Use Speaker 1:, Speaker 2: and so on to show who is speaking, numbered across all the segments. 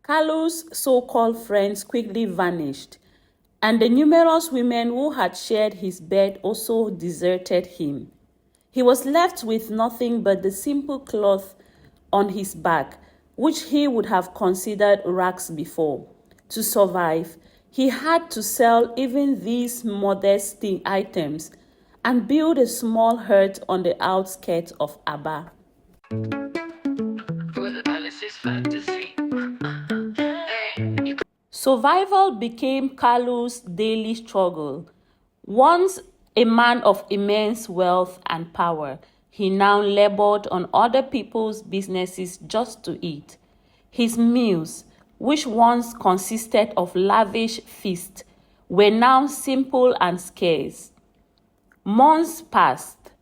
Speaker 1: Kalu's so-called friends quickly vanished, and the numerous women who had shared his bed also deserted him. He was left with nothing but the simple cloth on his back, which he would have considered rags before. To survive, he had to sell even these modest items and build a small hut on the outskirts of Aba. Survival became Kalu's daily struggle. Once a man of immense wealth and power, he now labored on other people's businesses just to eat. His meals, which once consisted of lavish feasts, were now simple and scarce. Months passed,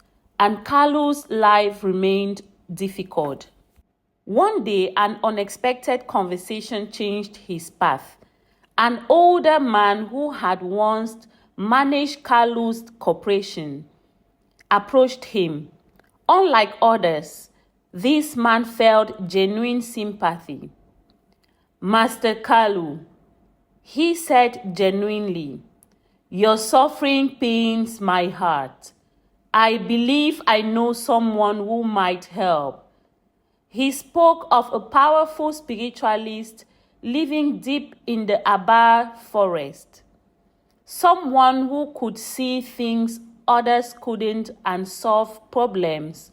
Speaker 1: and Kalu's life remained difficult. One day, an unexpected conversation changed his path. An older man who had once managed Kalu's corporation approached him. Unlike others, this man felt genuine sympathy. "Master Kalu," he said genuinely, "your suffering pains my heart. I believe I know someone who might help." He spoke of a powerful spiritualist living deep in the Aba forest, someone who could see things others couldn't and solve problems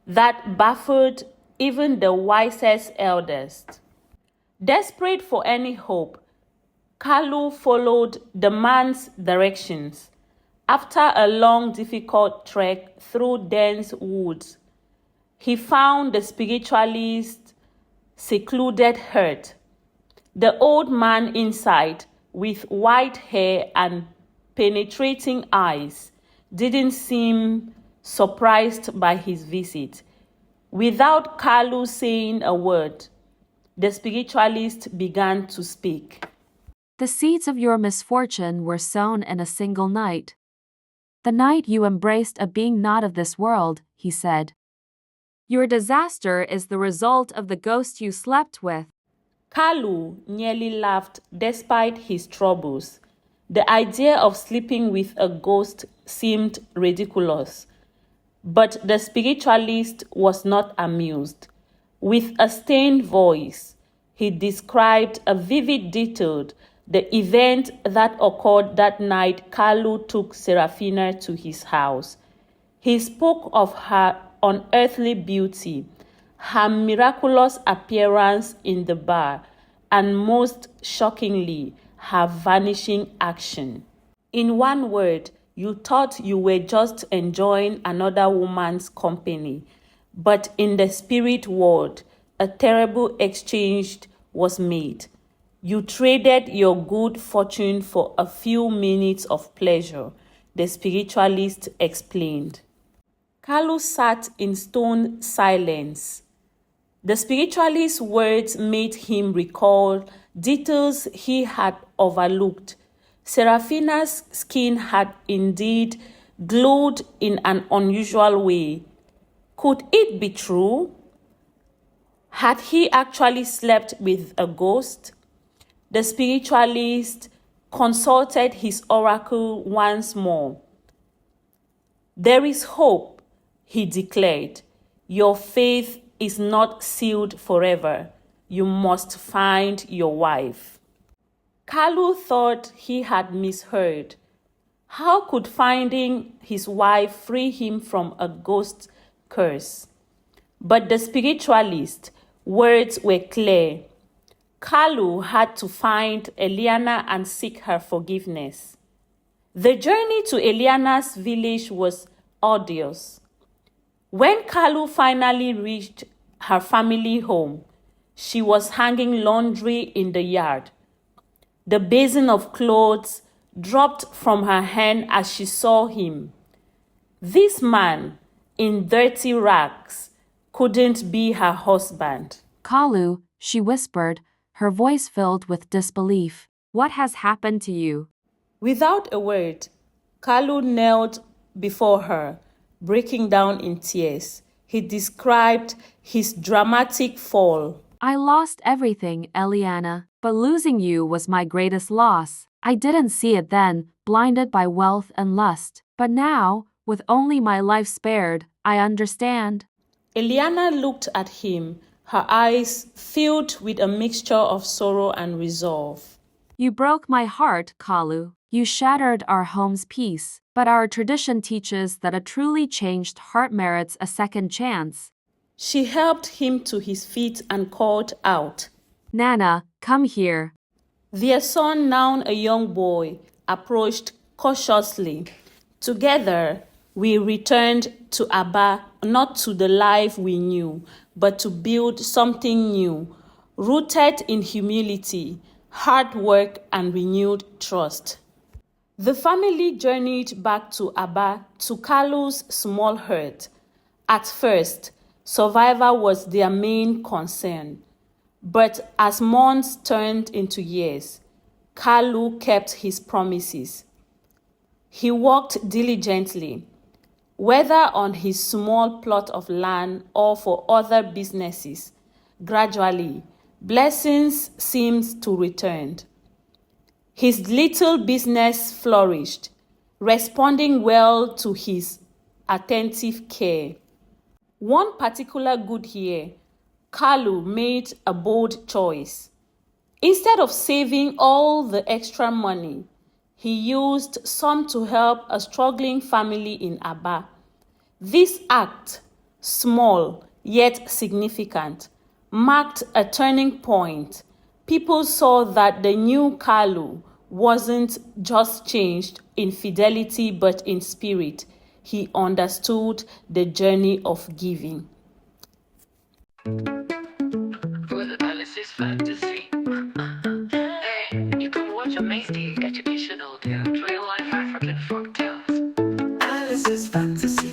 Speaker 1: that baffled even the wisest elders. Desperate for any hope, Kalu followed the man's directions. After a long, difficult trek through dense woods, he found the spiritualist's secluded hut. The old man inside, with white hair and penetrating eyes, didn't seem surprised by his visit. Without Kalu saying a word, the spiritualist began to speak.
Speaker 2: "The seeds of your misfortune were sown in a single night. The night you embraced a being not of this world," he said. "Your disaster is the result of the ghost you slept with."
Speaker 1: Kalu nearly laughed despite his troubles. The idea of sleeping with a ghost seemed ridiculous, but the spiritualist was not amused. With a strained voice, he described a vivid detail the event that occurred that night Kalu took Serafina to his house. He spoke of her unearthly beauty, her miraculous appearance in the bar, and most shockingly, her vanishing action. "In one word, you thought you were just enjoying another woman's company, but in the spirit world, a terrible exchange was made. You traded your good fortune for a few minutes of pleasure," the spiritualist explained. Kalu sat in stone silence. The spiritualist's words made him recall details he had overlooked. Serafina's skin had indeed glowed in an unusual way. Could it be true? Had he actually slept with a ghost? The spiritualist consulted his oracle once more. "There is hope," he declared. "Your faith is not sealed forever. You must find your wife." Kalu thought he had misheard. How could finding his wife free him from a ghost curse? But the spiritualist's words were clear. Kalu had to find Eliana and seek her forgiveness. The journey to Eliana's village was arduous. When Kalu finally reached her family home, she was hanging laundry in the yard. The basin of clothes dropped from her hand as she saw him. This man, in dirty rags, couldn't be her husband.
Speaker 2: "Kalu," she whispered, her voice filled with disbelief. "What has happened to you?"
Speaker 1: Without a word, Kalu knelt before her, breaking down in tears. He described his dramatic fall.
Speaker 2: I lost everything, Eliana, but losing you was my greatest loss. I didn't see it then, blinded by wealth and lust. But now, with only my life spared, I understand.
Speaker 1: Eliana looked at him, her eyes filled with a mixture of sorrow and resolve.
Speaker 2: You broke my heart, Kalu. You shattered our home's peace. But our tradition teaches that a truly changed heart merits a second chance.
Speaker 1: She helped him to his feet and called out.
Speaker 2: Nana, come here.
Speaker 1: Their son, now a young boy, approached cautiously. Together, we returned to Abba, not to the life we knew, but to build something new, rooted in humility, hard work, and renewed trust. The family journeyed back to Abba, to Kalu's small hut. At first, survival was their main concern. But as months turned into years, Kalu kept his promises. He worked diligently, whether on his small plot of land or for other businesses. Gradually, blessings seemed to return. His little business flourished, responding well to his attentive care. One particular good year, Kalu made a bold choice. Instead of saving all the extra money, he used some to help a struggling family in Aba. This act, small yet significant, marked a turning point. People saw that the new Kalu wasn't just changed in fidelity but in spirit. He understood the journey of giving.
Speaker 3: This is fantasy. Hey, you can watch amazing educational tales, real life African folktales. Alice's fantasy.